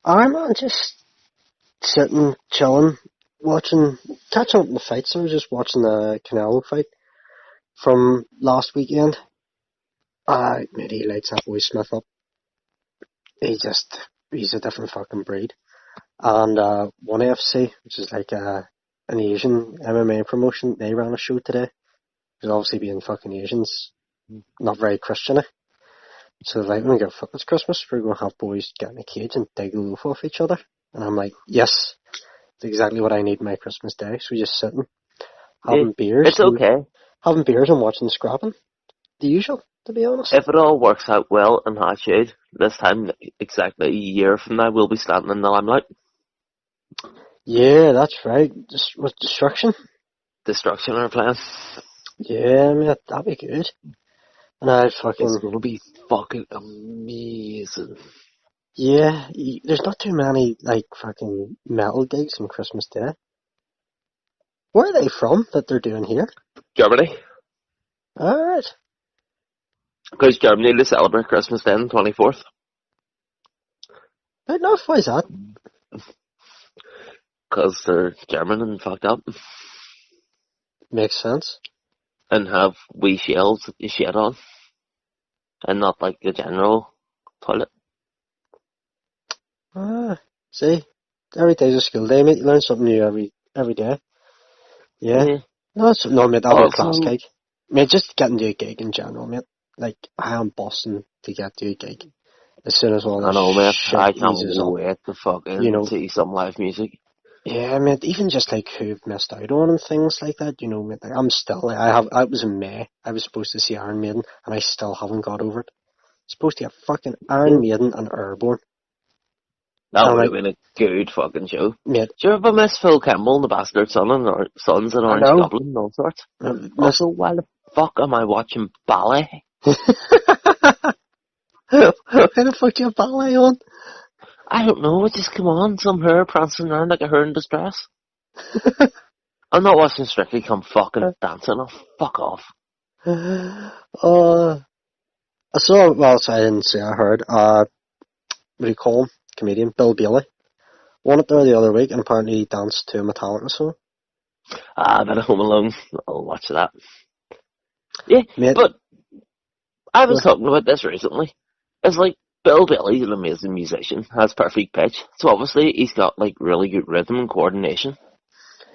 I'm just sitting, chilling, watching, catching up on the fights. I was just watching the Canelo fight from last weekend. Mate, he lights that boy Smith up. He just, he's a different fucking breed. And, One AFC, which is like, an Asian MMA promotion, they ran a show today. Because obviously being fucking Asians, not very Christian. So like, when we go, fuck, it's Christmas, we're going to have boys get in a cage and dig the loaf off each other. And I'm like, yes, it's exactly what I need my Christmas day. So we just sitting, Yeah, having beers, it's okay. having beers and watching scrapping. The usual, to be honest. If it all works out well and how it should, this time exactly a year from now we'll be standing in the limelight. Yeah, that's right. Just with destruction. Destruction are playing. Yeah, mate, that'd be good. And I'd It's fucking, gonna be fucking amazing. yeah, there's not too many, like, fucking metal gigs on Christmas Day. Where are they from that they're doing here? Germany. Alright. Because Germany to celebrate Christmas Day on the 24th. Right enough, why is that? Because they're German and fucked up. Makes sense. And have wee shells that you shit on. And not like the general toilet. See? Every day's a school day, mate. You learn something new every day. Yeah. Yeah. No, mate, that'll be a class Also, gig. Mate, just getting to a gig in general, mate. Like, I am bossing to get to a gig. As soon as all I this know, mate. shit I can't eases up. wait to You fucking know, see some live music. yeah, mate, even just like who've missed out on and things like that, you know, mate, like, I'm still, like, I was in May, I was supposed to see Iron Maiden, and I still haven't got over it. Supposed to get fucking Iron Yeah. Maiden and Airborne. That And I'm would have like, been a good fucking show. mate, Do you ever miss Phil Campbell and the Bastard Son and Sons and I Orange know. Goblin and all sorts? I missed. Also, why the fuck am I watching ballet? Why the fuck do you have ballet on? I don't know, it just come on, some her prancing around like a her in distress. I'm not watching Strictly Come Fucking Dancing. Oh, fuck off. uh, I saw, well, so I didn't see, I heard, what do you call him? Comedian, Bill Bailey. Won it there the other week, and apparently he danced to a Metallica song. Ah, a bit of Home Alone. I'll watch that. Yeah, Mate, but I was uh, talking about this recently. It's like, Bill Bailey's an amazing musician, has perfect pitch. So obviously he's got like really good rhythm and coordination.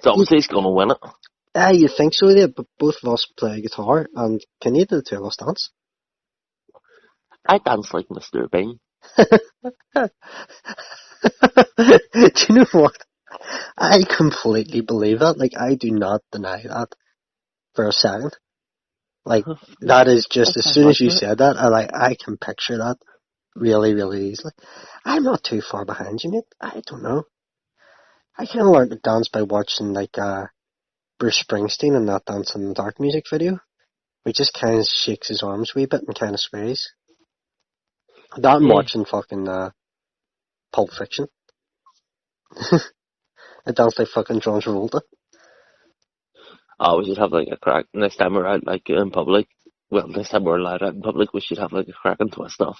So you, obviously he's gonna win it. you think so, yeah, but both of us play guitar, and can either the two of us dance? I dance like Mr. Bean. Do you know what? I completely believe that. Like, I do not deny that for a second. Like, that is just, That's as how soon as much you of it. said that, I can picture that really, really easily. I'm not too far behind you, mate. I don't know. I kind of learned to dance by watching, like, Bruce Springsteen in that Dance in the Dark music video. He just kind of shakes his arms a wee bit and kind of sways. That I'm Yeah. watching fucking, Pulp Fiction. I dance like fucking John Travolta. Oh, we should have like a crack next time we're out like in public. Well, next time we're allowed out in public, we should have like a crack and twist off.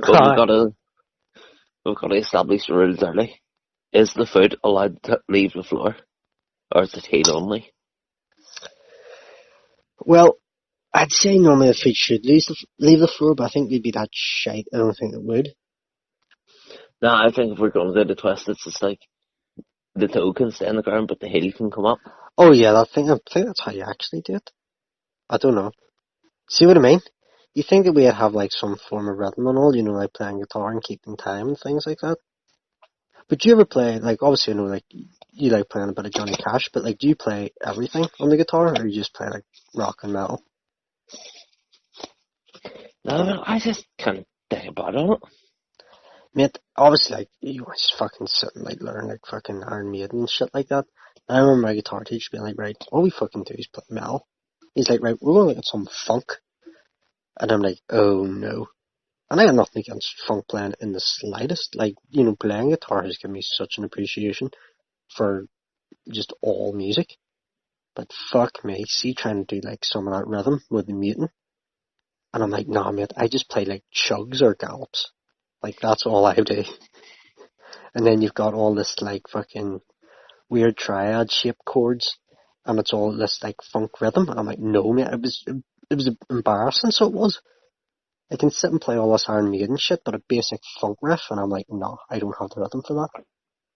But Aye. we've got to establish the rules early. Is the food allowed to leave the floor, or is it heel only? Well, I'd say normally the feet should leave the floor, but I think they'd be that shite. I don't think it would. No, I think if we're going to do the twist, it's just like the toe can stay on the ground, but the heel can come up. Oh yeah, I think that's how you actually do it. I don't know. See what I mean? You think that we'd have like some form of rhythm and all, you know, like playing guitar and keeping time and things like that. But do you ever play, like, obviously I know like you like playing a bit of Johnny Cash, but like do you play everything on the guitar or you just play like rock and metal? No, I just can't think about it. Mate, obviously like you was just fucking sitting like learning like fucking Iron Maiden and shit like that. I remember my guitar teacher being like, right, all we fucking do is play metal. He's like, right, we're gonna get some funk. And I'm like, oh no. And I got nothing against funk playing in the slightest. Like, you know, playing guitar has given me such an appreciation for just all music. But fuck me, see trying to do like some of that rhythm with the muting. And I'm like, nah mate, I just play like chugs or gallops. Like, that's all I do. And then you've got all this, like, fucking weird triad-shaped chords, and it's all this, like, funk rhythm. And I'm like, no, mate, it was embarrassing, so it was. I can sit and play all this Iron Maiden shit, but a basic funk riff, and I'm like, no, I don't have the rhythm for that.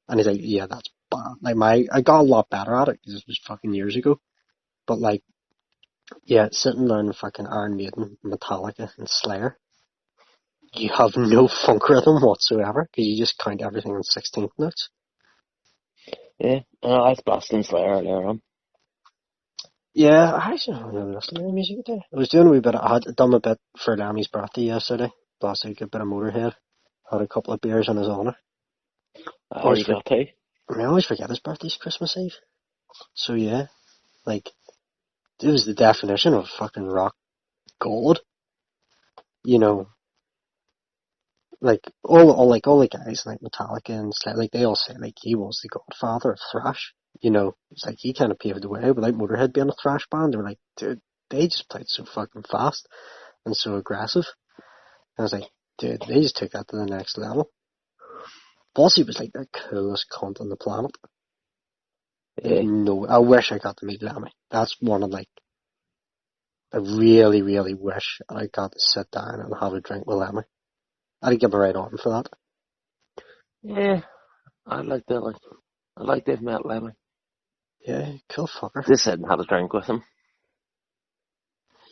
And he's like, yeah, that's bad. Like, I got a lot better at it, because this was fucking years ago. But, like, yeah, sitting learning fucking Iron Maiden, Metallica, and Slayer, you have no funk rhythm whatsoever, because you just count everything in 16th notes. Yeah, I was blasting Slayer earlier on. Yeah, I actually don't really listen to any music today. I was doing a wee bit, I had done a bit for Lemmy's birthday yesterday, last week, a bit of Motorhead, had a couple of beers in his honour. You got to. I always forget his birthday's Christmas Eve. So yeah, like, it was the definition of fucking rock gold. You know, like all the guys like Metallica and Slayer, like they all say like he was the godfather of thrash. You know, it's like he kind of paved the way without Motorhead being a thrash band. They were like, dude, they just played so fucking fast and so aggressive. And I was like, dude, they just took that to the next level. Bossy was like the coolest cunt on the planet. Yeah. No, I wish I got to meet Lemmy. That's one of like, I really, really wish I got to sit down and have a drink with Lemmy. I'd give a right on for that. Yeah, I like to have met Lemmy. Yeah, cool fucker. Just sit and have a drink with him.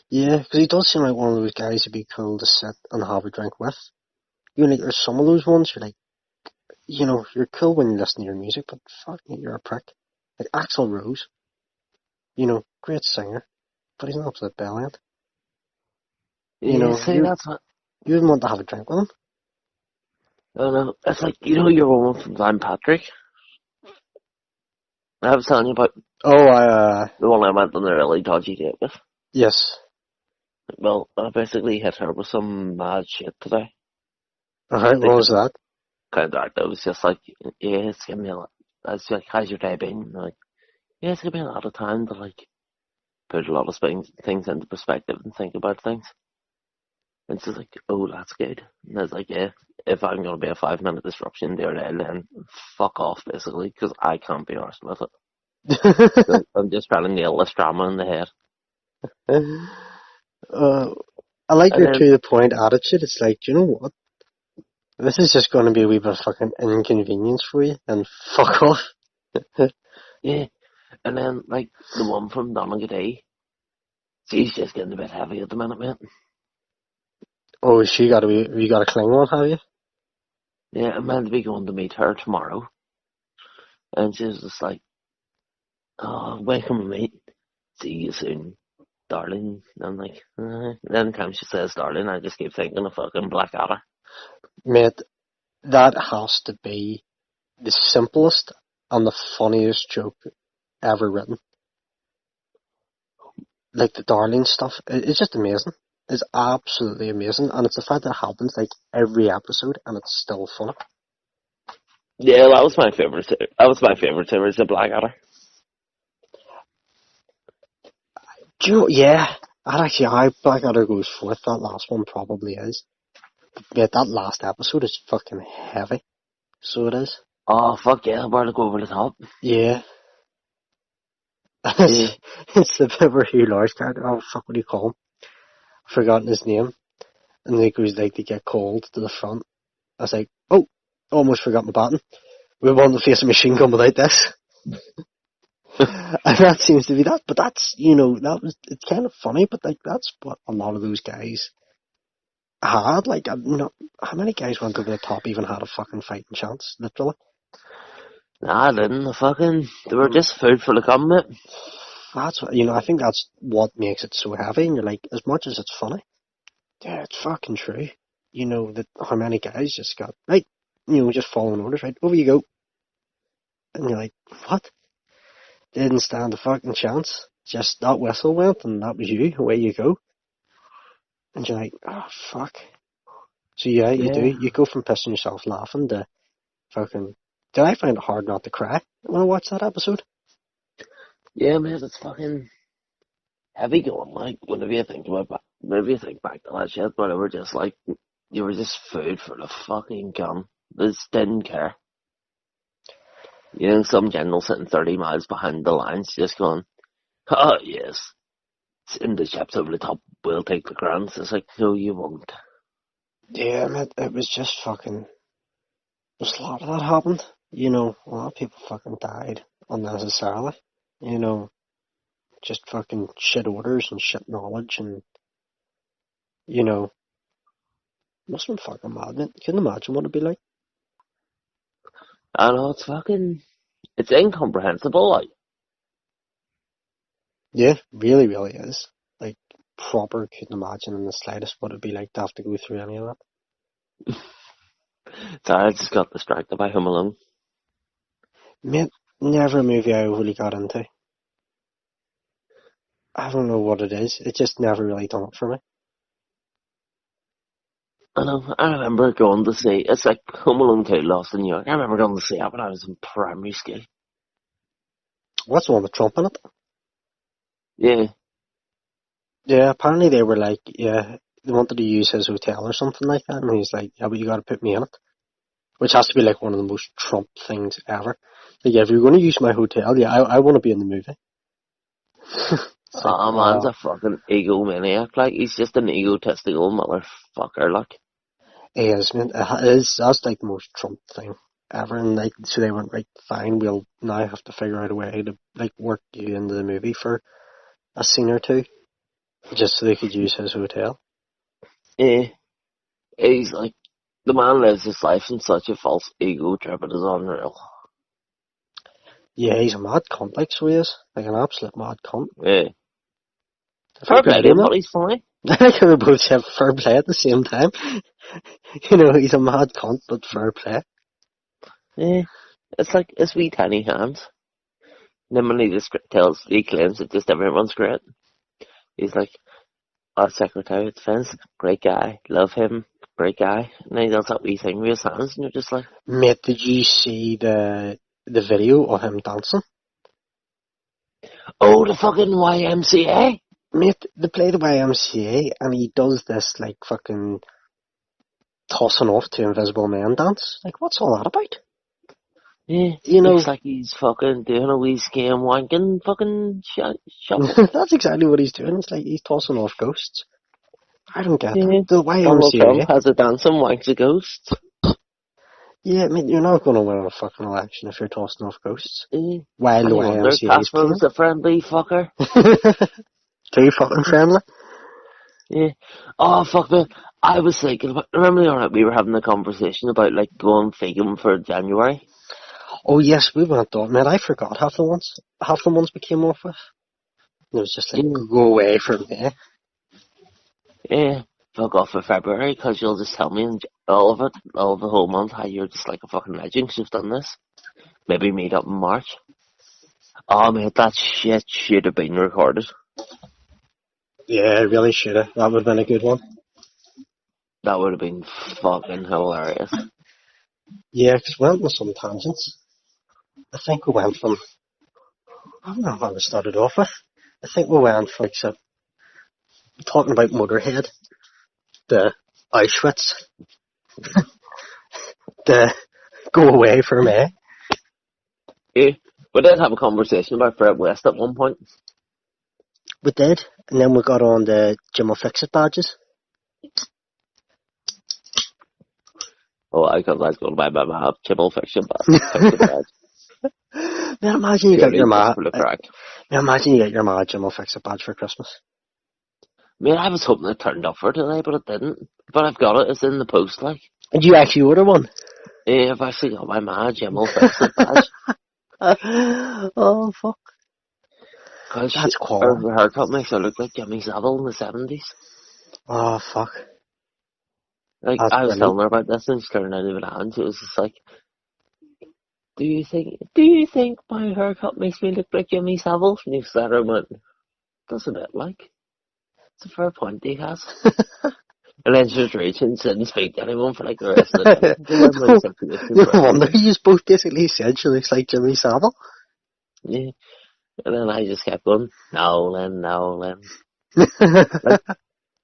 Yeah, because he does seem like one of those guys who'd be cool to sit and have a drink with. You know, like, there's some of those ones you're like, you know, you're cool when you listen to your music, but fuck me, you're a prick. Like Axl Rose, you know, great singer, but he's an absolute bellend. You Yeah, know, see, that's what. you wouldn't want to have a drink with him. I don't know. It's like, you know, your woman from Glen Patrick. I was telling you about Oh, the one I went on a really dodgy date with. yes. Well, I basically hit her with some mad shit today. Alright, Like, what was that? kind of dark. I was just like, yeah, it's giving me a lot. I was like, how's your day been? And like, yeah, it's giving me a lot of time to like put a lot of things into perspective and think about things. And she's like, oh, that's good. And I was like, yeah, if I'm going to be a 5-minute disruption the other day, then fuck off, basically, because I can't be arsed with it. So I'm just trying to nail this drama in the head. I like And your then, to the point attitude. It's like, you know what? This is just going to be a wee bit of fucking inconvenience for you, and fuck off. yeah, and then, like, the one from Donegal, she's just getting a bit heavy at the minute, mate. Oh, you got a cling on, have you? Yeah, I'm meant to be going to meet her tomorrow. And she's just like, oh, welcome to meet. See you soon, darling. And I'm like, Every time she says darling, I just keep thinking of fucking Blackadder. Mate, that has to be the simplest and the funniest joke ever written. Like the darling stuff, it's just amazing. It's absolutely amazing, and it's the fact that it happens like every episode, and it's still funny. Yeah, that was my favorite. That was my favorite series of Blackadder. Do you know? Yeah, I Blackadder goes fourth. That last one probably is. Yeah, that last episode is fucking heavy. So it is. Oh fuck yeah, where to go over the top. Yeah. Yeah, It's the bit where Hugh Laurie's character, oh fuck, what do you call him? Forgotten his name. And he goes like to get called to the front. I was like, oh, almost forgot my button. We want to face a machine gun without this. And that seems to be that, but that's, you know, it's kind of funny, but like, that's what a lot of those guys had. Like, how many guys went over the top even had a fucking fighting chance, literally? nah, I didn't. They were just food for the comment. That's what, you know, I think that's what makes it so heavy, and you're like, as much as it's funny, yeah, it's fucking true. You know, that how many guys just got, right, you know, just following orders, right, over you go. And you're like, what? They didn't stand a fucking chance. Just that whistle went, and that was you, away you go. And you're like, oh, fuck. So yeah, you do. Yeah, You go from pissing yourself laughing to fucking... Did I find it hard not to cry when I watched that episode? yeah, man, it's fucking heavy going. Like whenever you think back to that shit, whatever, just like you were just food for the fucking gun. They just didn't care. You know, some general sitting 30 miles behind the lines just going, oh yes, send the ships over the top, we'll take the ground. It's like, no you won't. Yeah, man, it was just fucking. There's a lot of that happened. You know, a lot of people fucking died unnecessarily. You know, just fucking shit orders and shit knowledge and, you know, must have been fucking mad, man. Couldn't imagine what it'd be like. I know, it's incomprehensible, like. Yeah, really, really is. Like, proper couldn't imagine in the slightest what it'd be like to have to go through any of that. Sorry, I just got distracted by Home Alone. Mate, never a movie I really got into. I don't know what it is. It just never really done it for me. I know, I remember going to see, it's like Home Alone 2 Lost in New York. I remember going to see it when I was in primary school. What's the one with Trump in it? Yeah. Yeah, apparently they were like, yeah, they wanted to use his hotel or something like that, and he's like, yeah, but you gotta put me in it. Which has to be like one of the most Trump things ever. Like, yeah, if you're gonna use my hotel, yeah, I want to be in the movie. It's like, Oh, man's a fucking egomaniac, like, he's just an egotistical motherfucker, like. he is, man. It is, that's like the most Trump thing ever, and like, so they went, right, fine, we'll now have to figure out a way to, like, work you into the movie for a scene or two, just so they could use his hotel. Yeah. He's like, the man lives his life in such a false ego trip, it is unreal. Yeah, he's a mad cunt, like, so he is. Like, an absolute mad cunt. Yeah. Fair Fair play play to to him, him, though. but he's funny. I think we both have fair play at the same time. You know, he's a mad cunt, but fair play. Yeah. It's like his wee tiny hands. And then when he claims that just everyone's great. He's like, our Secretary of Defense, great guy, love him, great guy. And then he does that wee thing with his hands, and you're just like, Mate, did you see the video of him dancing? oh, the fucking YMCA! Mate, they play the YMCA, and he does this, like, fucking tossing off to Invisible Man dance. Like, what's all that about? Yeah, You looks know, like he's fucking doing a wee scam wanking fucking shuffle. that's exactly what he's doing. It's like he's tossing off ghosts. I don't get that. Yeah. The Donald Trump YMCA. has a dancing wanks a ghost. Yeah, I mean, you're not going to win a fucking election if you're tossing off ghosts. Yeah. While the I wonder, YMCA is Casper playing. was a friendly fucker. Too fucking friendly. Yeah. Oh, fuck me. I was thinking about, remember the other night we were having a conversation about, like, going vegan for January? Oh yes, we went on. Man, I forgot half the ones. Half the ones we came off with. It was just like, Yeah. go away from me. Yeah. Fuck off for February, because you'll just tell me in all of it, all of the whole month, how you're just like a fucking legend, 'cause you've done this. Maybe meet up in March. Oh, mate, that shit should have been recorded. Yeah, I really should have. That would have been a good one. That would have been fucking hilarious. Yeah, because we went on some tangents. I think we went from, I don't know how we started off with. I think we went from, like, so, talking about Motorhead, the Auschwitz, the go away from me. Yeah. We did have a conversation about Fred West at one point. We did, and then we got on the Jim will fix it badges. Oh, I thought I was going to buy my Chibble fiction badge. Man, imagine you got Purely your just ma. for the crack. Man, imagine you got your ma Jim will fix it badge for Christmas. Man, I was hoping it turned up for today, but it didn't. But I've got it. It's in the post, like. Did you actually order one? Yeah, I've actually got my Chibble fiction badge. Oh fuck, Because that's quality. her haircut makes her look like Jimmy Savile in the 70s. Oh fuck, Like, that's I was brilliant. telling her about this and she turned out of it and it was just like, do you think my haircut makes me look like Jimmy Savile? And he sat there and went, does a bit, like. It's a fair point he has. And then she was reaching, didn't speak to anyone for like the rest of the day. I'm really No wonder you both basically said she looks like Jimmy Savile. Yeah. And then I just kept going, no, Lynn. Like,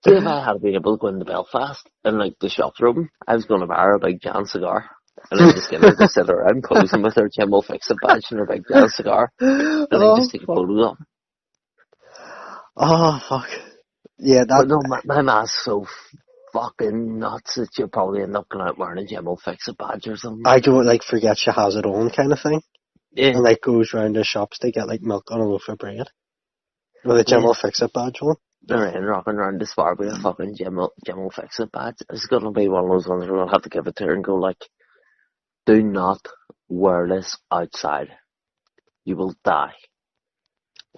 See, if I had been able to go into Belfast and like the shops were open, I was going to buy a big giant cigar and then just get her to sit around posing with her Jim will fix it badge and her big giant cigar and then Oh, just take a fuck. photo of them. Oh, fuck. Yeah, But that, no, my ma's so fucking nuts that you'll probably end up going out wearing a Jim will fix it badge or something. I don't, like, forget she has it on kind of thing. Yeah, And, like, goes round the shops to get, like, milk on a loaf of bread. With a Jim yeah. will fix it badge on. They're in rocking around this bar with a fucking Jim will fix it badge. It's gonna be one of those ones where we'll have to give it to her and go like, do not wear this outside. You will die.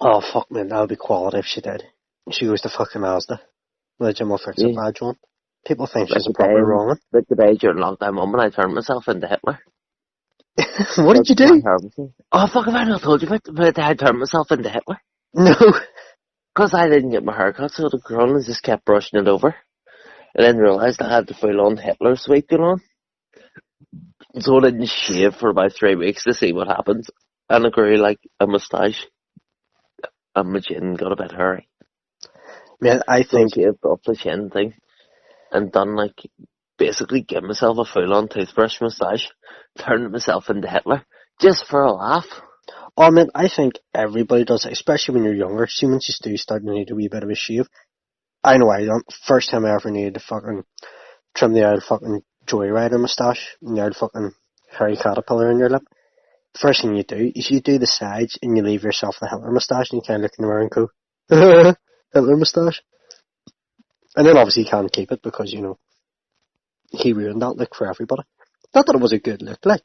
Oh, fuck, man, that would be quality if she did. She goes to fucking Asda with a Jim will fix it Yeah. badge on. People think Like she's a proper wrong. the day during lockdown moment, I turned myself into Hitler. What did you My do? hair was oh fuck! Have I not told you about the day I turned myself into Hitler? No. Because I didn't get my hair cut, so the girl just kept brushing it over, and then realised I had the full-on Hitler suite going on. So I didn't shave for about 3 weeks to see what happens, and I grew like a moustache, and my chin got a bit hairy. Man, I So I think, shaved off the chin thing, and done like basically give myself a full-on toothbrush moustache, turned myself into Hitler just for a laugh. oh man, I think everybody does it, especially when you're younger. See, once you do start to need a wee bit of a shave. I know I don't. First time I ever needed to fucking trim the old fucking Joyrider moustache and the old fucking hairy caterpillar in your lip. First thing you do is you do the sides and you leave yourself the Hitler moustache and you kind of look in the mirror and go, Hitler moustache. And then obviously you can't keep it because, you know, he ruined that look for everybody. Not that it was a good look, like.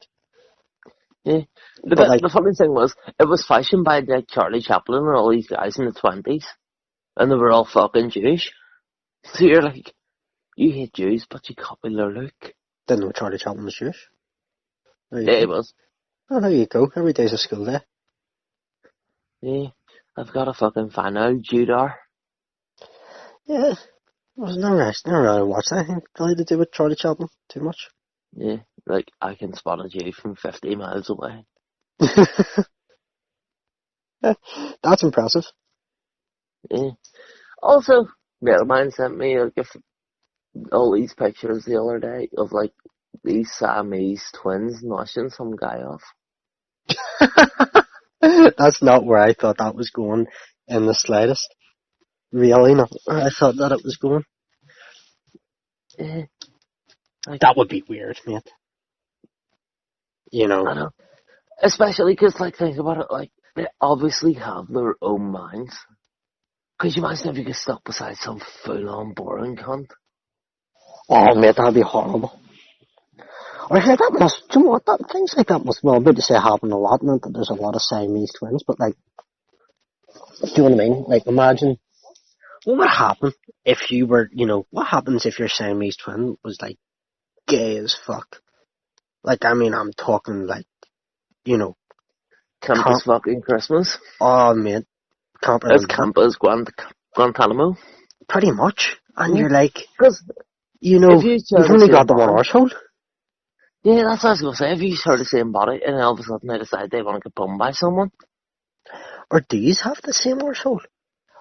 Yeah. But like, The funny thing was, it was fashioned by like Charlie Chaplin and all these guys in the 20s, and they were all fucking Jewish. So you're like, you hate Jews, but you copy their look. didn't know Charlie Chaplin was Jewish. There you Yeah, it go. was. Oh, there you go. Every day's a school day. Yeah, I've got a fucking fan out, Judar. Yeah. I was never really watched anything really to do with Charlie Chaplin too much. Yeah, like I can spot a Jew from 50 miles away. That's impressive. Yeah. Also, a mate of mine sent me like all these pictures the other day of like these Siamese twins noshing some guy off. That's not where I thought that was going in the slightest. Really not where I thought that it was going. Yeah, like, That would be weird, mate. You know. I know. Especially because, like, think about it, like, they obviously have their own minds. Because you imagine if you get stuck beside some full-on boring cunt. Oh, mate, that'd be horrible. I heard that must, do you know what, things like that must, well, I'm about to say happen a lot, not that there's a lot of Siamese twins, but like, do you know what I mean? Like, imagine, what would happen if you were, you know, what happens if your Siamese twin was like, gay as fuck? Like, I mean, I'm talking like, you know, Camp is fucking Christmas. oh, mate, can't As remember. camp as Guantanamo. Pretty much. And Yeah. you're like, Because you know, if you share you've the only same got the one body, arsehole. yeah, that's what I was going to say. If you share the same body and all of a sudden they decide they want to get bummed by someone. Or do you have the same arsehole?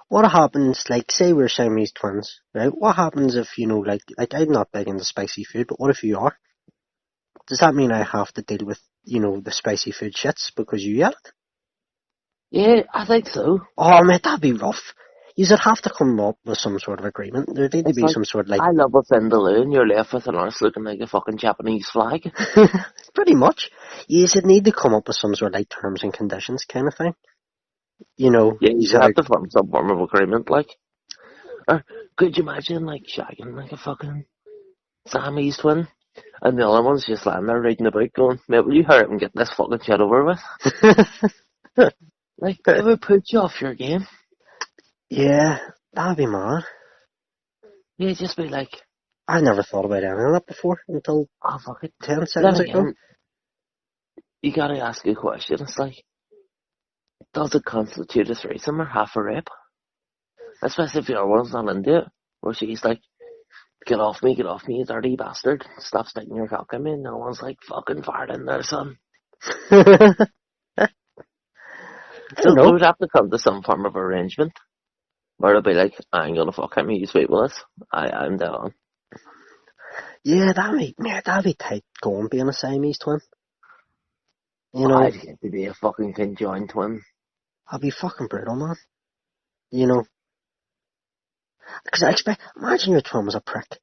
What happens, like, say we're Siamese twins, right? What happens if, you know, like I'm not big into spicy food, but what if you are? Does that mean I have to deal with, you know, the spicy food shits because you yell it? Yeah, I think so. Oh, mate, that'd be rough. You should have to come up with some sort of agreement. There need to It's be like, some sort of, like... I love a Vindaloo and you're left with an arse looking like a fucking Japanese flag. Pretty much. You should need to come up with some sort of, like, terms and conditions kind of thing. You know, Yeah, you you said, have like... to form some form of agreement, like. Or could you imagine, like, shagging like a fucking Siamese twin? And the other one's just lying there reading a book going, mate, will you hurry up and get this fucking shit over with? Like, it would put you off your game. Yeah, that'd be mad. Yeah, just be like, I never thought about any of that before until oh, fuck it. 10 Then seconds ago. again, you gotta ask a question. It's like, does it constitute a threesome or half a rape? Especially if your one's not into it. Where she's like, get off me, you dirty bastard. Stop sticking your cock in me. And no one's like, fucking fart in there, son. I don't So there know. would have to come to some form of arrangement. Or they'll be like, I ain't gonna fuck him, you sweet with us. I'm dead on. Yeah, that'd be tight going being a Siamese twin. You know, I'd hate to be a fucking conjoined twin. I'd be fucking brutal, man. You know, because imagine your twin was a prick.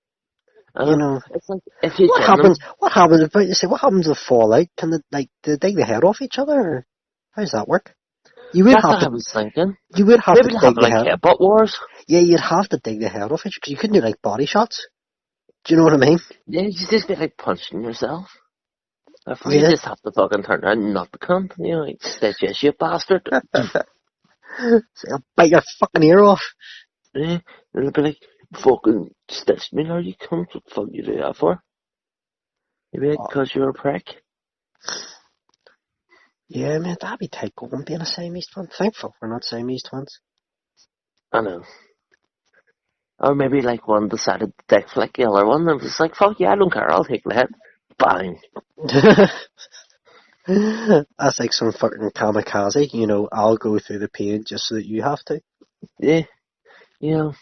You know, It's like, if you what join them, happens? What happens? About you say, what happens if they fall out? Can they dig the head off each other? Or how does that work? You would that's have what I to. was thinking. You would have to Maybe to have dig the like head. headbutt wars. Yeah, you'd have to dig the head off each because you couldn't do like body shots. Do you know what I mean? Yeah, you just be like punching yourself. Therefore, you Yeah. just have to fucking turn around and not the cunt. You know, like, stitch you, you bastard. So I'll bite your fucking ear off. Yeah, and they'll be like, fucking stitch me now, you cunt. What the fuck you do that for? Maybe like, Oh, 'cause you're a prick. yeah, man, that'd be tight going being a Siamese twin. Thankful we're not Siamese twins. I know. Or maybe like one decided to dick flick the other one and was like, fuck yeah, I don't care, I'll take the hit. Bang. That's like some fucking kamikaze. You know, I'll go through the pain just so that you have to. Yeah, you know,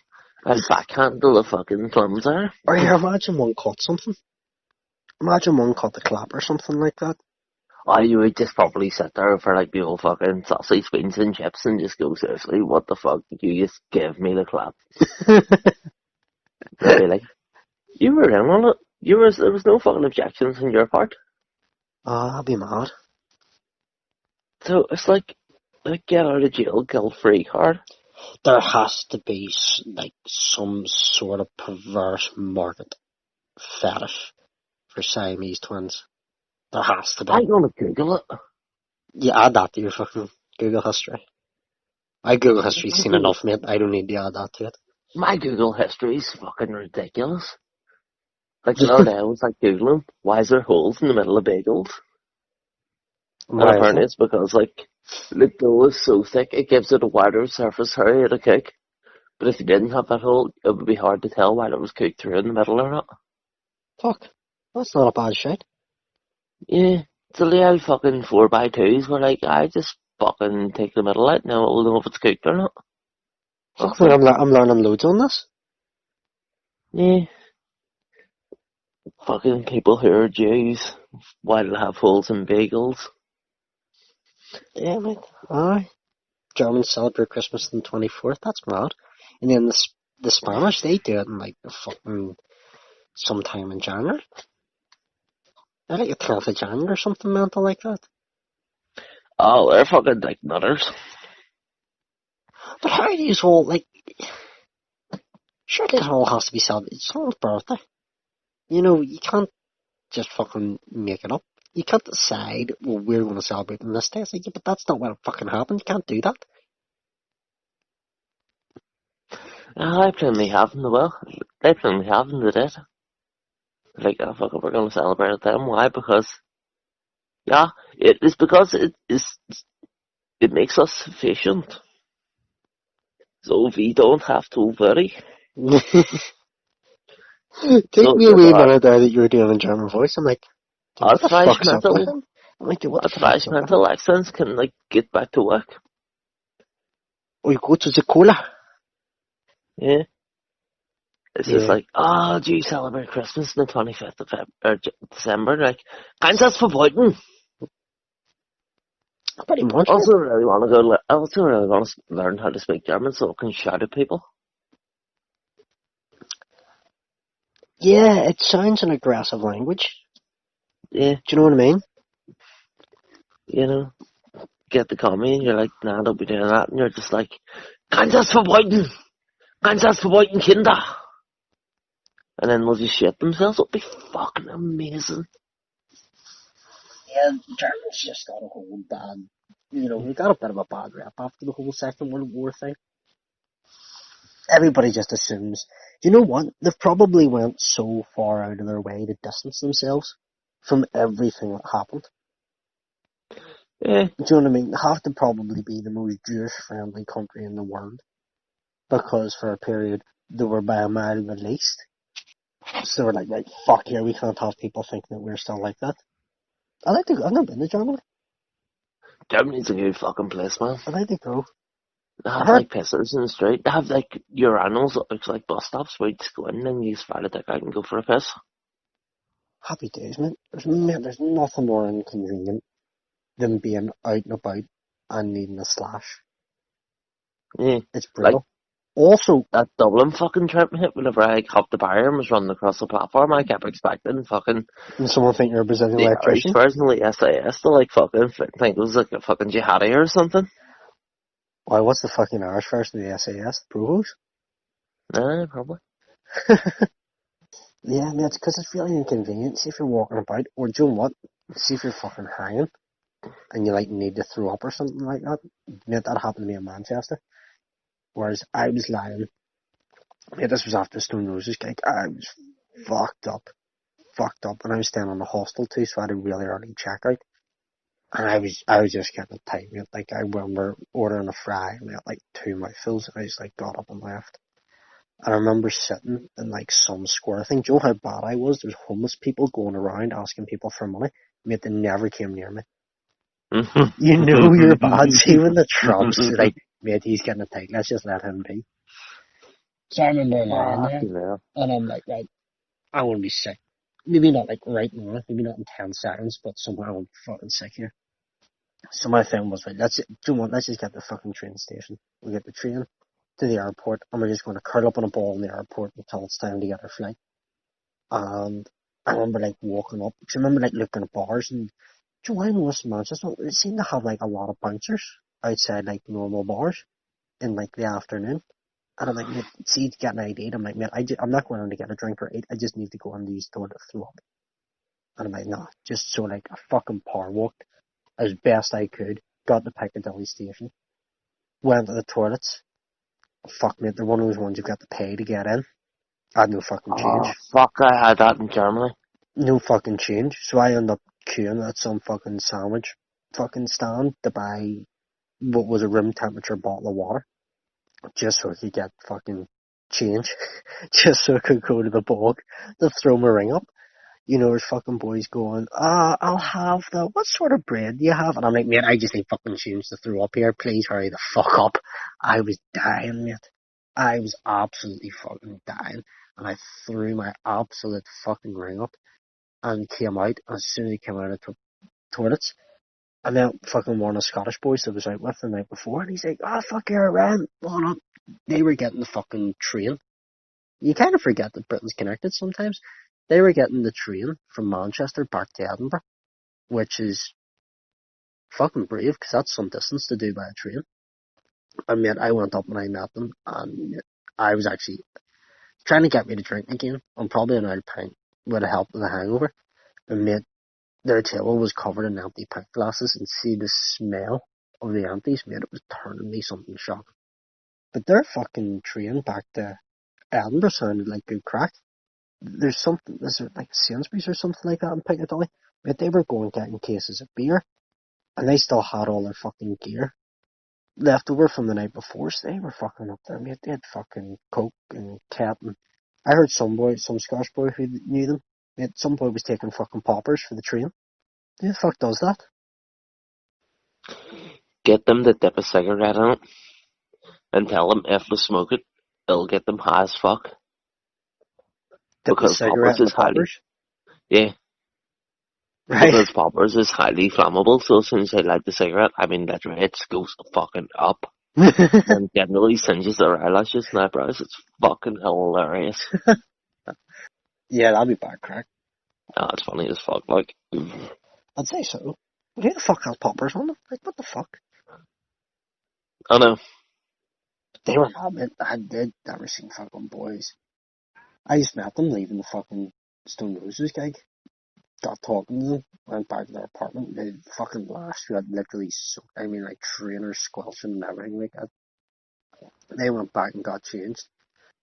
I'll backhandle the fucking clumser. Or here, imagine one caught something. Imagine one caught the clap or something like that. Or you would just probably sit there for like the old fucking sausage, beans and chips and just go, seriously, what the fuck did you just give me the clap? They'll be like, you were in on it. There was no fucking objections on your part. Oh, I'll be mad. So it's like get out of jail, guilt free card. There has to be like some sort of perverse market fetish for Siamese twins. There has to be. I'm gonna Google it. You add that to your fucking Google history. My Google history's seen enough, mate. I don't need to add that to it. My Google history is fucking ridiculous. Like the other day I was like Googling, why is there holes in the middle of bagels? And Why is apparently that? it's because like the dough is so thick it gives it a wider surface area to cook. But if you didn't have that hole, it would be hard to tell whether it was cooked through in the middle or not. Fuck. That's not a bad shit. Yeah, so the old fucking 4x2s were like, I just fucking take the middle out, now we'll know if it's cooked or not. Fuck me, Roughly. I'm learning loads on this. Yeah. Fucking people who are Jews, why do they have holes in bagels? Yeah, mate. Aye. Germans celebrate Christmas on the 24th. That's mad. And then the Spanish, they do it in like the fucking sometime in January. I like the 10th of January or something mental like that. Oh, they're fucking like nutters. But how do you all, like, surely it all has to be celebrated. It's someone's birthday. You know, you can't just fucking make it up. You can't decide, well, we're going to celebrate on this day. It's like, yeah, but that's not what fucking happened. You can't do that. I plainly haven't, well, they plainly haven't, they did. Like, oh fuck it, we're gonna celebrate it then. Why? Because, yeah, it is because it makes us sufficient. So we don't have to worry. Take So me look away at a that. minute there that you were doing a German voice. I'm like, dude, what the fuck's up with him? I'm like, dude, what the Our fuck's trash up with him? mental accents can like get back to work. Oh, you go to the cola? Yeah. It's just Yeah. like, oh, do you celebrate Christmas on the 25th of December? Like, kannst das verboten? Pretty much, I mate. also really want to learn how to speak German so I can shout at people. Yeah, it sounds an aggressive language. Yeah, Do you know what I mean? you know, get the commie and you're like, nah, don't be doing that. And you're just like, kannst das verboten? Kannst das verboten, Kinder? And then they'll just shit themselves. It'll be fucking amazing. Yeah, Germans just got a whole bad, you know, we got a bit of a bad rep after the whole Second World War thing. Everybody just assumes, you know what? They've probably went so far out of their way to distance themselves from everything that happened. Yeah, Do you know what I mean? They have to probably be the most Jewish-friendly country in the world because for a period they were by a mile the least. So they were like, right, fuck here, we can't have people thinking that we're still like that. I've never been to Germany. Germany's a good fucking place, man. I'd like to go. They I have heard, like pissers in the street. They have like urinals that looks like bus stops where you just go in and you just file a ticket out and go for a piss. happy days, mate, there's nothing more inconvenient than being out and about and needing a slash. Yeah. It's Like brutal. Also, that Dublin fucking trip hit whenever I hopped the barrier and was running across the platform, I kept expecting fucking when someone think you're a Brazilian the Irish electrician, version of the SAS to like fucking think it was like a fucking jihadi or something. why, what's the fucking Irish version of the SAS? Provos? Nah, probably. Yeah, mate, it's because it's really inconvenient. See if you're walking about, or do you know what? See if you're fucking hanging and you like need to throw up or something like that. Mate, that happened to me in Manchester. Whereas I was lying, mate, this was after Stone Roses gig. I was fucked up, and I was staying on the hostel too, so I had a really early checkout. And I was just getting tight, mate. Like, I remember ordering a fry, and I had like two mouthfuls, and I just like got up and left. And I remember sitting in like some square thing. Do you know how bad I was? There's homeless people going around asking people for money. Mate, they never came near me. You know you're bad. See when the Trumps like, mate, he's getting a tight. Let's just let him be. So I remember lying there, Fucking hell. and I'm like, right, I want to be sick. Maybe not like right now, maybe not in 10 seconds, but somewhere I want to be fucking sick here. So my thing was, right, do you know what, let's just get the fucking train station. We'll get the train to the airport, and we're just going to curl up on a ball in the airport until it's time to get our flight. And I remember like walking up, because I remember like looking at bars, and do you know, I noticed in Manchester, they seem to have like a lot of bouncers outside like normal bars in like the afternoon. And I'm like, mate, see, to get an ID, I'm like, mate, I'm not going on to get a drink or eat, I just need to go on these toilet to throw up. And I'm like, nah, just so like I fucking power walked as best I could, got to Piccadilly station, went to the toilets. Fuck, mate, they're one of those ones you've got to pay to get in. I had no fucking Oh, change. fuck, I had that in Germany. No fucking change. So I ended up queuing at some fucking sandwich fucking stand to buy what was a room temperature bottle of water. Just so I could get fucking change. Just so I could go to the bog to throw my ring up. You know, there's fucking boys going, I'll have what sort of bread do you have? And I'm like, mate, I just need fucking change to throw up here. Please hurry the fuck up. I was dying, mate. I was absolutely fucking dying. And I threw my absolute fucking ring up and came out. And as soon as I came out of the toilets, I met fucking one of the Scottish boys that was out with the night before. And he's like, fuck your rent. On up. They were getting the fucking train. You kind of forget that Britain's connected sometimes. They were getting the train from Manchester back to Edinburgh, which is fucking brave because that's some distance to do by a train. And mate, I went up and I met them, and I was actually trying to get me to drink again. I'm probably an old pint with the help of the hangover. And mate, their table was covered in empty pint glasses, and see the smell of the empties, mate, it was turning me something shocking. But their fucking train back to Edinburgh sounded like good crack. Is there like Sainsbury's or something like that in Piccadilly? But they were going getting cases of beer, and they still had all their fucking gear left over from the night before, so they were fucking up there, mate. They had fucking Coke and Cat, and I heard some Scottish boy who knew them, mate, some boy was taking fucking poppers for the train. Who the fuck does that? Get them to dip a cigarette in it and tell them if they smoke it, it'll get them high as fuck. Dip the Because cigarette poppers in the is highly, poppers? yeah, Right? because poppers is highly flammable, so as soon as they light the cigarette, I mean, literally, it goes fucking up. And generally singes their eyelashes and eyebrows. It's fucking hilarious. Yeah, that'd be bad crack. Ah, it's funny as fuck, like. I'd say so. But who the fuck has poppers on them? Like, what the fuck? I know. They were mad, man. I did never seen fucking boys. I just met them leaving the fucking Stone Roses gig. Got talking to them, went back to their apartment. They fucking blast. We had literally soaked, I mean, like trainers squelching and everything like that. They went back and got changed.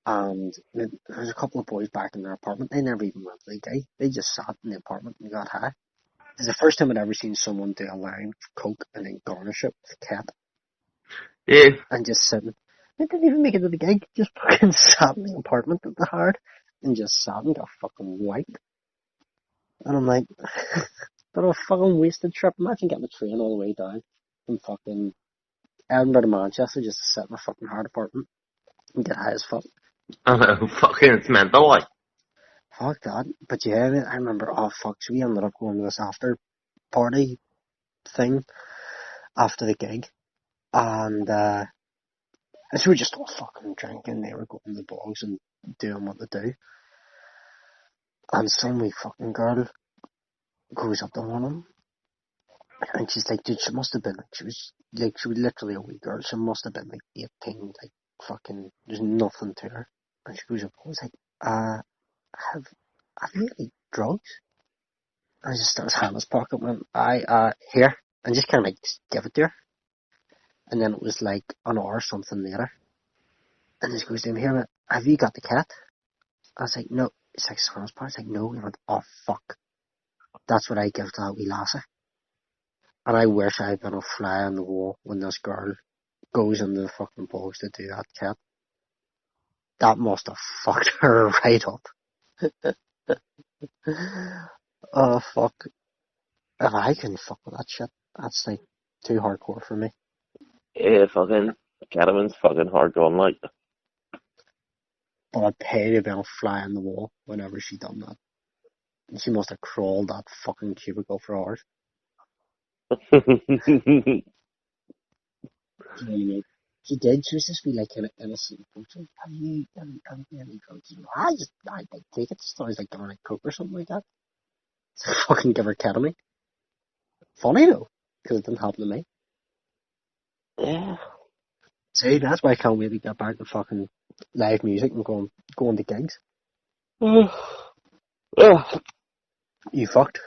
And there's a couple of boys back in their apartment. They never even went to the gig. They just sat in the apartment and got high. It's the first time I'd ever seen someone do a line of coke and then garnish it with cat Yeah. and just sitting. They didn't even make it to the gig. Just fucking sat in the apartment at the hard and just sat and got fucking wiped. And I'm like, but a fucking wasted trip. Imagine getting the train all the way down from fucking Edinburgh to Manchester just to sit in a fucking hard apartment and get high as fuck. I know, fucking, it's mental, like. Fuck that. But yeah, mate, I remember, oh fuck, so we ended up going to this after party thing after the gig. And so we were just all fucking drinking. They were going to the bogs and doing what they do. And some wee fucking girl goes up to one of them. And she's like, dude, she must have been like, she was literally a wee girl. She must have been like 18, like fucking, there's nothing to her. And she goes up and was like, have you like drugs? And I just started hand in his pocket and went, here. And just kind of like just give it to her. And then it was like an hour or something later. And he goes to me, here, have you got the cat? I was like, no. It's like, Sam's part. It's like, no. He went, oh fuck. That's what I give to that wee lassie. And I wish I had been a fly on the wall when this girl goes into the fucking bogs to do that cat. That must have fucked her right up. Oh fuck. If I can fuck with that shit, that's like too hardcore for me. Yeah, fucking, ketamine's fucking hard going, like. But I'd pay to be on a fly on the wall whenever she done that. And she must have crawled that fucking cubicle for hours. You know what I mean? She did. She was just be like kind of innocent. Have you any drugs? I take it. So I was like giving her like coke or something like that. So I fucking give her ketamine. Funny though, because it didn't happen to me. Yeah. See, that's why I can't wait to get back to fucking live music and going to gigs. Ugh. You fucked.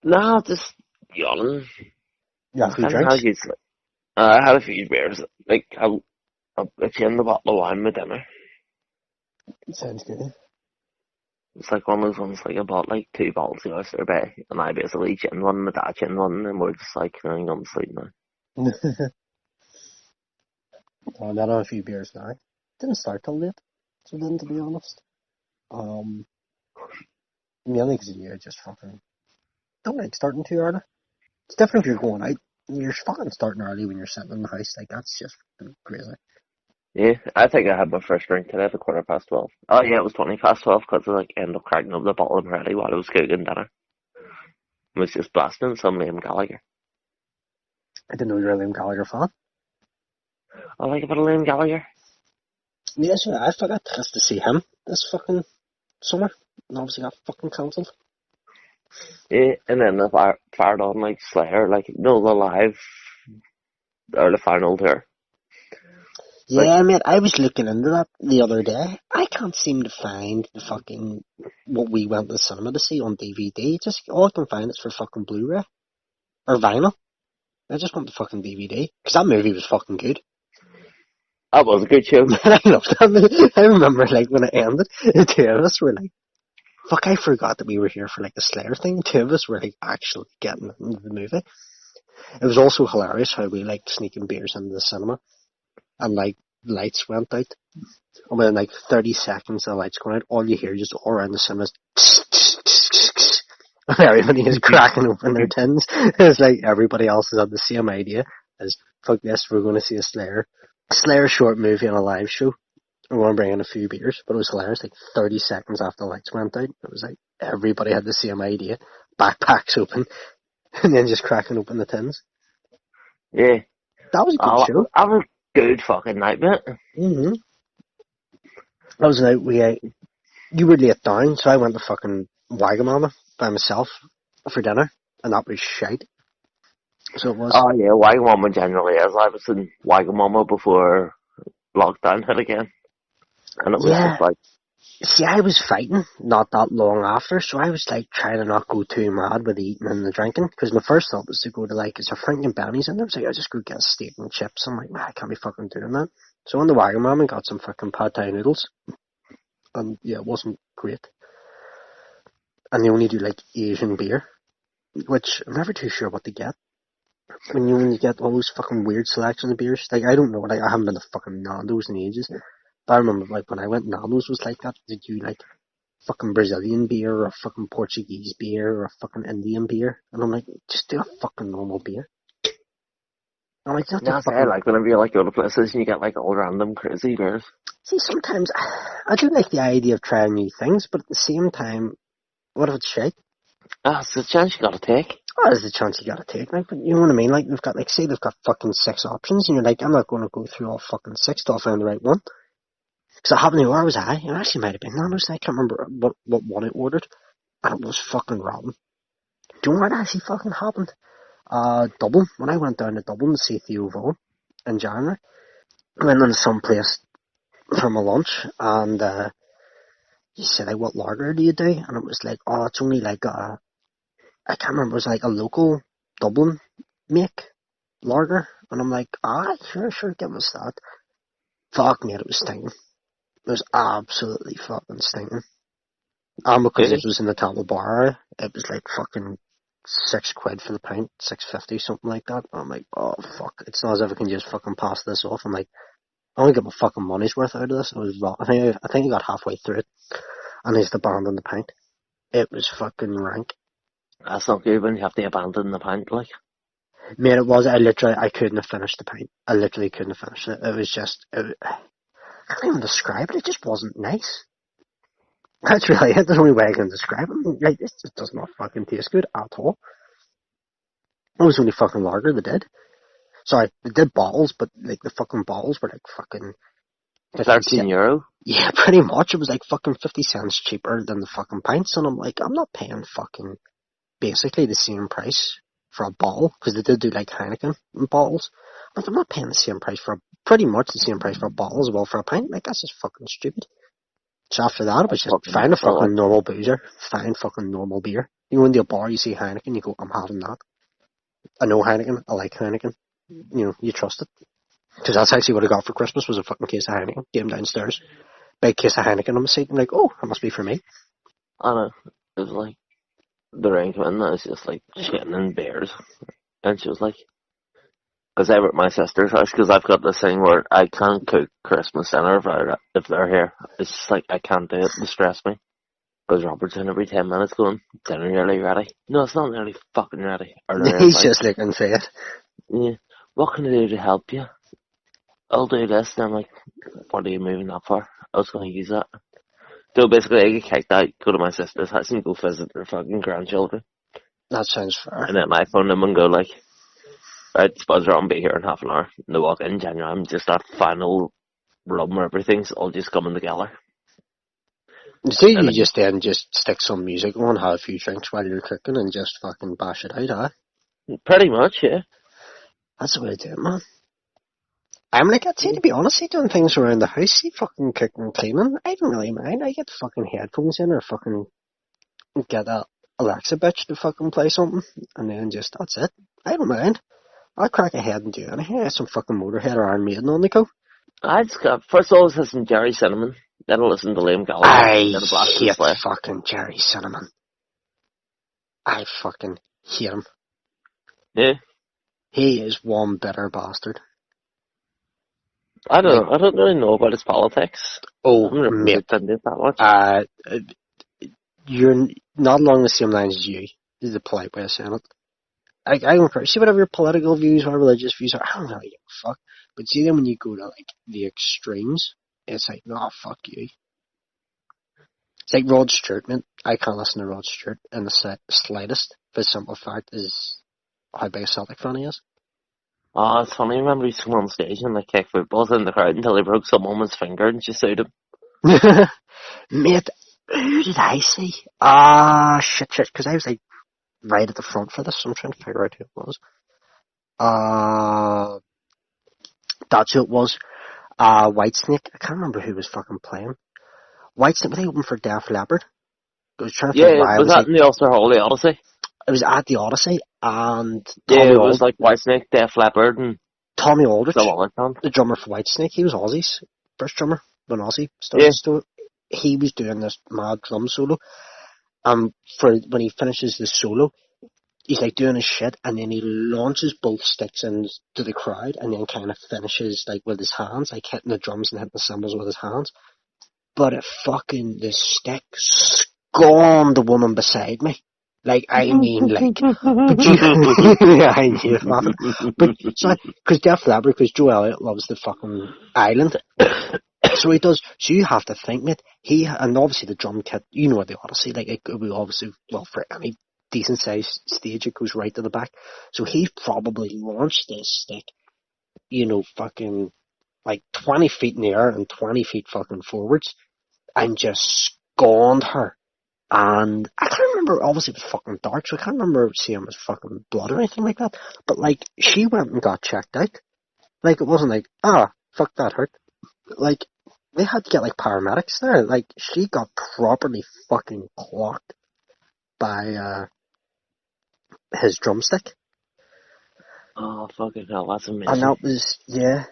No, just yawning. You have a I few kind of had a drinks. good sleep. I had a few beers. Like, I chilled a bottle of wine with dinner. Sounds good. It's like one of those ones, like, I bought like 2 bottles of Oyster Bay, and I basically chinned one, and my dad chinned one, and we're just like, I'm going to sleep now. Oh, I had a few beers now. Didn't start till late, so then to be honest. Mainly because you just fucking don't like starting too early. It's different if you're going out. You're fucking starting early when you're sitting in the house. Like, that's just fucking crazy. Yeah, I think I had my first drink today at 12:15. Oh yeah, it was 12:20 because I like ended up cracking up the bottle of brandy while I was cooking dinner. I was just blasting some Liam Gallagher. I didn't know you were a Liam Gallagher fan. I like a bit of Liam Gallagher. Yeah, sure, I forgot to see him this fucking summer. And obviously got fucking cancelled. Yeah, and then I fired on like Slayer, like no the live or the final tour. Like, Yeah, mate, I was looking into that the other day. I can't seem to find the fucking what we went to the cinema to see on DVD. Just all I can find is for fucking Blu-ray or vinyl. I just want the fucking DVD because that movie was fucking good. that was a good show. I loved that movie. I remember like when it ended, the two of us were like, "Fuck!" I forgot that we were here for like the Slayer thing. The two of us were like actually getting into the movie. It was also hilarious how we like sneaking beers into the cinema and like lights went out. And within like 30 seconds the lights going out, all you hear just all around the cinema is and everybody is cracking open their tins. It's like everybody else has had the same idea as, fuck this, we're going to see a Slayer short movie and a live show. We're going to bring in a few beers. But it was hilarious, like 30 seconds after the lights went out, it was like everybody had the same idea. Backpacks open, and then just cracking open the tins. Yeah, That was a good show. that was a good fucking night, mate. Mm-hmm. That was a night you were late down, so I went to fucking Wagamama by myself for dinner, and that was shite. So it was. Oh yeah, Wagamama generally is. I was in Wagamama before lockdown hit again, and it was Yeah. just like, See, I was fighting not that long after, so I was like trying to not go too mad with the eating and the drinking, because my first thought was to go to like, is there Frank and Benny's in there? I was like, I'll just go get a steak and chips. I'm like, man, I can't be fucking doing that. So I went to Wagamama and got some fucking pad thai noodles, and yeah, it wasn't great. And they only do like Asian beer, which I'm never too sure what to get. When you get all those fucking weird selections of beers, like I don't know, like I haven't been to fucking Nando's in ages. But I remember like when I went, Nando's was like that. Did you like fucking Brazilian beer or fucking Portuguese beer or fucking Indian beer? And I'm like, just do a fucking normal beer. I'm like, not the That's it, fucking... like, whenever you, like, go to places and you get, like, all random crazy beers. See, sometimes I do like the idea of trying new things, but at the same time, what if it's shite? That's the chance you gotta take. Oh, there's a chance you gotta take, like, but you know what I mean? Like, say they've got fucking 6 options, and you're like, I'm not gonna go through all fucking 6 till I find the right one. Because I happened to, where was I? It actually might have been Nando's, I can't remember what one I ordered, and it was fucking rotten. Do you know what actually fucking happened? Dublin, when I went down to Dublin to see Theo Vaughan in January, I went into some place for my lunch, and, he said, like, what lager do you do? And it was like, oh, it's only like I can't remember, it was like a local Dublin make lager. And I'm like, sure, give us that. Fuck me, it was stinking. It was absolutely fucking stinking. And because Yeah. it was in the Tamil bar, it was like fucking £6 for the pint, 6.50, something like that. And I'm like, oh fuck, it's not as if I can just fucking pass this off. I'm like, I only get my fucking money's worth out of this. It was raw. I think I got halfway through it, and I just abandoned the pint. It was fucking rank. That's not good when you have to abandon the pint, like. Mate, it was, I couldn't have finished the pint. I literally couldn't have finished it. It was just, I can't even describe it, it just wasn't nice. That's really it, there's the only way I can describe it. Like, this just does not fucking taste good at all. It was only fucking lager they did. Sorry, they did bottles, but like the fucking bottles were like fucking 50 cents. €13? Yeah, pretty much. It was like fucking 50 cents cheaper than the fucking pints, and I'm like, I'm not paying fucking basically the same price for a bottle, because they did do like Heineken in bottles. Like, I'm not paying the same price for pretty much the same price for a bottle as well for a pint. Like, that's just fucking stupid. So after that, it was That's just fucking find a mental, like. fucking normal boozer, find fucking normal beer. You go into a bar, you see Heineken, you go, I'm having that. I know Heineken, I like Heineken. You know, you trust it. Because that's actually what I got for Christmas, was a fucking case of Heineken. Came downstairs, big case of Heineken on the seat. I'm like, oh, that must be for me. I don't know. It was like, the rain came in, and I was just like shitting in beers. And she was like, because I were at my sister's house, because I've got this thing where I can't cook Christmas dinner if they're here. It's just like, I can't do it, they stress me. Because Robert's in every 10 minutes going, dinner nearly ready. No, it's not nearly fucking ready. Or there is, He's like, just looking for it. yeah, what can I do to help you? I'll do this. And I'm like, what are you moving that for? I was going to use that. So basically, I get kicked out, go to my sister's house and go visit their fucking grandchildren. That sounds fair. And then I phone them and go like, right, suppose I'll be here in half an hour. And they walk in January, I'm just that final rub where everything's all just coming together. So And you just then just stick some music on, have a few drinks while you're cooking, and just fucking bash it out, huh? pretty much, yeah. That's the way to do it, man. I'm like, I'd say, to be honest, doing things around the house, fucking cooking and cleaning, I don't really mind. I get fucking headphones in, or fucking get a Alexa bitch to fucking play something, and then just, that's it. I don't mind. I'll crack ahead and do anything. I have some fucking Motorhead or Iron Maiden on the go. I just got, first of all, listen to Jerry Cinnamon. Then I'll listen to Liam Gallagher. I Then a blast hate Slayer. fucking Jerry Cinnamon. I fucking hate him. Yeah. He is one bitter bastard. I Like, don't really know about his politics. oh, I'm never mate. looked into it that much. You're not along the same lines as you, is the polite way of saying it. I don't care. See, whatever your political views or religious views are, I don't really give a fuck. But see, then when you go to, like, the extremes, it's like, nah, fuck you. It's like Rod Stewart, man. I can't listen to Rod Stewart in the slightest, for the simple fact is how big a Celtic fan he is. Oh, it's funny. I remember he was on stage and like kicked footballs in the crowd until he broke some woman's finger and she sued him. Mate, who did I see? Shit, because I was, like, right at the front for this, so I'm trying to figure out who it was. That's who it was. Whitesnake. I can't remember who was fucking playing. Whitesnake, I think opened for Def Leppard. I was trying to think Yeah, why. I was was that like, in the Ulster Hall, the Odyssey? it was at the Odyssey, and Yeah, it was like Whitesnake, Def Leppard, and Tommy Aldrich, some other band. the drummer for Whitesnake, he was Aussie's first drummer when Aussie Yeah. started. So he was doing this mad drum solo. For when he finishes the solo, he's like doing his shit, and then he launches both sticks into the crowd, and then kind of finishes like with his hands, like hitting the drums and hitting the cymbals with his hands. But the stick scorned the woman beside me. Like, I mean, like, but you, yeah, I knew it, laughing. But, sorry, because Def Leppard, because Joe Elliott loves the fucking island. So he does, so you have to think, mate, and obviously the drum kit, you know what the Odyssey, like, it would obviously, well, for any decent sized stage, it goes right to the back. So he probably launched this stick, you know, fucking, like, 20 feet in the air and 20 feet fucking forwards, and just scorned her. And I can't remember, obviously it was fucking dark, so I can't remember seeing it was fucking blood or anything like that. But, like, she went and got checked out. Like, it wasn't like, fuck, that hurt. Like, they had to get, like, paramedics there. Like, she got properly fucking clocked by, his drumstick. Oh, fucking hell, that's And amazing. that was, yeah.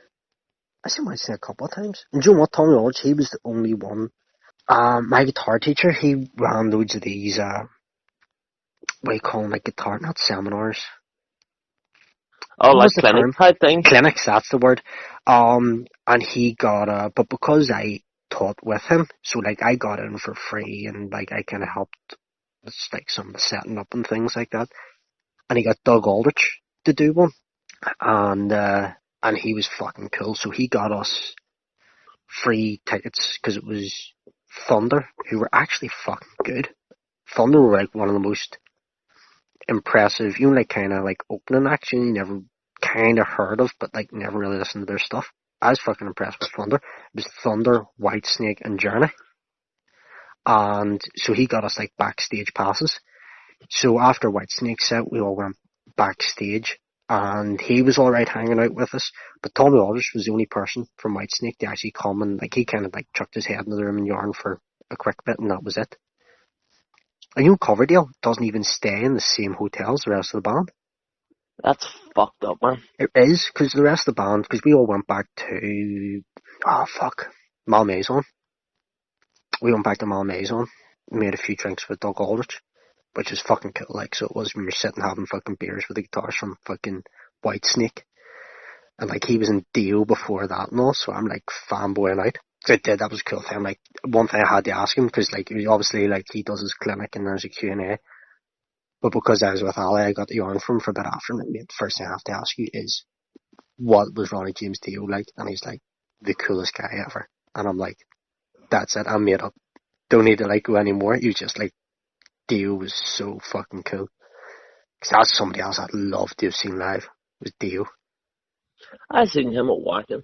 I seen my say a couple of times. And do you know what, Tommy Aldridge, he was the only one. My guitar teacher, he ran loads of these, what do you call them, like guitar, not seminars. Oh, What was like the clinic term? type things? Clinics, that's the word. And he got, but because I taught with him, so like I got in for free and like I kind of helped with like some of the setting up and things like that. And he got Doug Aldrich to do one. And he was fucking cool, so he got us free tickets because it was Thunder, who were actually fucking good. Thunder were like one of the most impressive, you know, like kind of like opening acts you never kind of heard of, but like never really listened to their stuff. I was fucking impressed with Thunder. It was Thunder, Whitesnake, and Journey. And so he got us like backstage passes. So after Whitesnake's set, we all went backstage, and he was alright hanging out with us. But Tommy Aldridge was the only person from Whitesnake to actually come, and like he kind of like chucked his head into the room and yarn for a quick bit, and that was it. And you know, Coverdale doesn't even stay in the same hotel as the rest of the band. That's fucked up, man. It is, because the rest of the band, because we all went back to, Malmaison. We went back to Malmaison, made a few drinks with Doug Aldrich, which was fucking cool, like, so it was when we were sitting having fucking beers with the guitars from fucking Whitesnake. And like, he was in Dio before that and all, so I'm like fanboying out. So that was a cool thing. Like, one thing I had to ask him, because like, he obviously, like, he does his clinic and there's a Q&A. But because I was with Ali, I got the yarn from him for a bit after, and like, the first thing I have to ask you is, what was Ronnie James Dio like? And he's like, the coolest guy ever. And I'm like, that's it, I'm made up. Don't need to like go anymore. He was just like, Dio was so fucking cool. Because that's somebody else I'd love to have seen live, was Dio. I seen him at Wacken.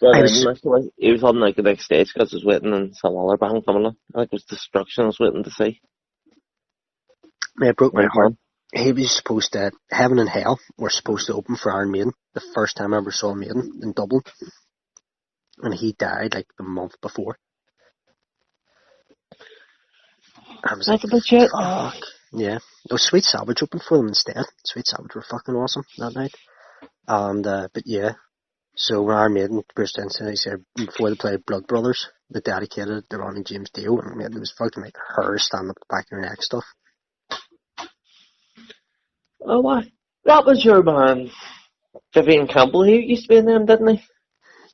But I then, was, like, he was on like the next stage because I was waiting on some other band coming on. Like, it was Destruction I was waiting to see. it broke my Right heart. on. He was supposed to, Heaven and Hell were supposed to open for Iron Maiden, the first time I ever saw Maiden in Dublin. And he died like the month before. I was like, That's a bit shit. fuck. Yeah. No, Sweet Savage opened for them instead. Sweet Savage were fucking awesome that night. And, but yeah. So when Iron Maiden burst into, he said, before they played Blood Brothers, they dedicated it to Ronnie James Dio, and it was fucking like her stand up the back of your neck stuff. Oh, what? That was your man. Vivian Campbell, he used to be in them, didn't he?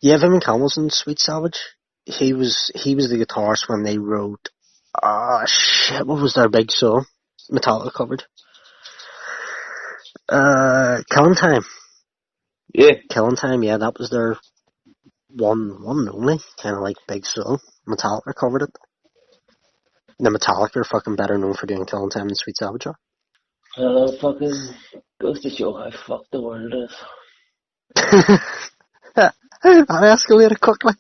Yeah, Vimon Campbell's in Sweet Savage. He was the guitarist when they wrote, shit, what was their big song? Metallica covered. Killing Time. Yeah. Killing Time, yeah, that was their one and only kind of like big song. Metallica covered it. The Metallica are fucking better known for doing Killing Time than Sweet Savage are. Hello, fucking goes to show how fucked the world is. That escalated quickly.